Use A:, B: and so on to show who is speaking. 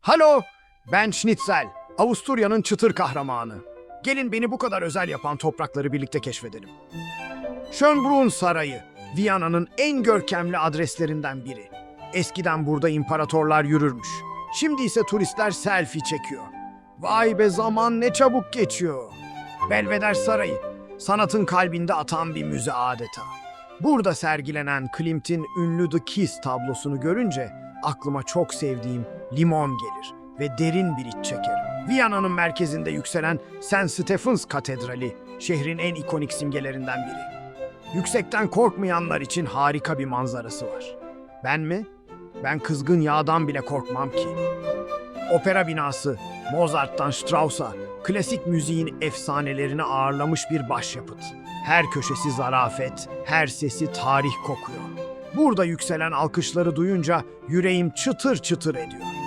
A: Halo, ben Schnitzel, Avusturya'nın çıtır kahramanı. Gelin beni bu kadar özel yapan toprakları birlikte keşfedelim. Schönbrunn Sarayı, Viyana'nın en görkemli adreslerinden biri. Eskiden burada imparatorlar yürürmüş. Şimdi ise turistler selfie çekiyor. Vay be zaman ne çabuk geçiyor. Belvedere Sarayı, sanatın kalbinde atan bir müze adeta. Burada sergilenen Klimt'in ünlü The Kiss tablosunu görünce aklıma çok sevdiğim limon gelir ve derin bir iç çekerim. Viyana'nın merkezinde yükselen St. Stephens Katedrali, şehrin en ikonik simgelerinden biri. Yüksekten korkmayanlar için harika bir manzarası var. Ben mi? Ben kızgın yağdan bile korkmam ki. Opera binası, Mozart'tan Strauss'a, klasik müziğin efsanelerini ağırlamış bir başyapıt. Her köşesi zarafet, her sesi tarih kokuyor. Burada yükselen alkışları duyunca yüreğim çıtır çıtır ediyor.